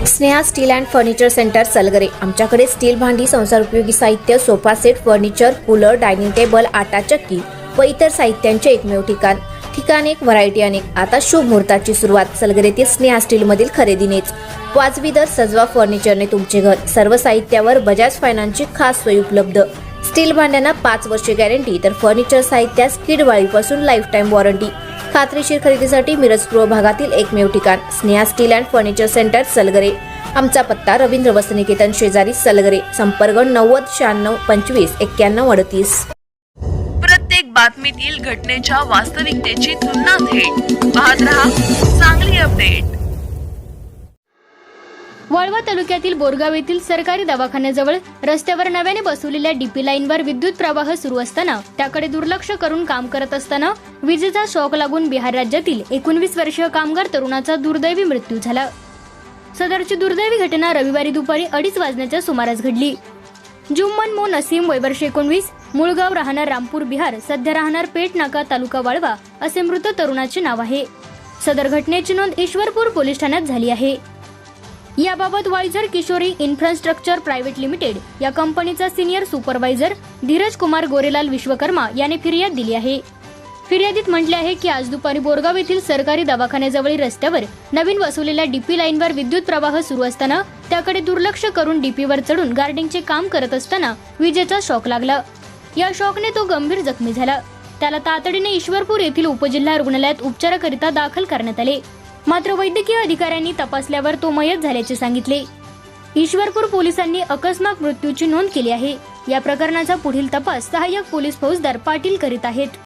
Sneha steel and furniture centre Salgare. आमच्याकडे steel भांडी, संसार उपयोगी साहित्य, sofa set, furniture, cooler, dining table, आटा चक्की व इतर साहित्यांचे एकमेव ठिकाण एक, व्हरायटी अनेक। आता शुभ मुहूर्ताची सुरुवात सलगरेतील स्नेहा स्टील मधील खरेदीनेच। वाजवी दर, सजवा फर्निचरने तुमचे घर। सर्व साहित्यावर बजाज फायनान्सची खास सोय उपलब्ध। स्टील भांड्यांना 5 वर्षे गॅरंटी, तर फर्निचर साहित्यास किडवाळीपासून लाईफ टाइम वॉरंटी। खात्रीशीर खरेदीसाठी मिरज पूर्व भागातील एकमेव ठिकाण Sneha steel and furniture centre Salgare. आमचा पत्ता रवींद्र वस्त्रनिकेतन शेजारी सलगरे। संपर्क 90 96 25 91 38। प्रत्येक बातमीतील घटनेच्या वास्तविकतेची तुलना थेट पाहत रहा चांगली अपडेट। वाळवा तालुक्यातील बोरगाव येथील सरकारी दवाखान्याजवळ रस्त्यावर नव्याने बसवलेल्या डीपी लाईनवर विद्युत प्रवाह सुरू असताना त्याकडे दुर्लक्ष करून काम करत असताना विजेचा शॉक लागून बिहार राज्यातील 19 वर्षीय कामगार तरुणाचा दुर्दैवी मृत्यू झाला। सदरची दुर्दैवी घटना रविवारी दुपारी 2:30 वाजण्याच्या सुमारास घडली। जुम्मन मो नसीम, वय वर्ष 19, मूळगाव, राहणार रामपूर बिहार, सध्या राहणार पेठ नाका, तालुका वाळवा असे मृत तरुणाचे नाव आहे। सदर घटनेची नोंद ईश्वरपूर पोलीस ठाण्यात झाली आहे। याबाबत वायझर किशोरी इन्फ्रास्ट्रक्चर प्रायव्हेट लिमिटेड या कंपनीचा सिनियर सुपरवायझर धीरज कुमार गोरेलाल विश्वकर्मा याने फिर्याद दिली आहे। फिर्यादीत म्हटले आहे की आज दुपारी बोरगाव येथील सरकारी दवाखान्याजवळील रस्त्यावर नवीन बसवलेल्या डीपी लाईनवर विद्युत प्रवाह सुरू असताना त्याकडे दुर्लक्ष करून डीपीवर चढून गार्डिंगचे काम करत असताना विजेचा शॉक लागला। या शॉकने तो गंभीर जखमी झाला। त्याला तातडीने ईश्वरपूर येथील उपजिल्हा रुग्णालयात उपचाराकरिता दाखल करण्यात आले, मात्र वैद्यकीय अधिकाऱ्यांनी तपासल्यावर तो मयत झाल्याचे सांगितले। ईश्वरपूर पोलिसांनी अकस्मात मृत्यूची नोंद केली आहे। या प्रकरणाचा पुढील तपास सहाय्यक पोलीस फौजदार पाटील करीत आहेत।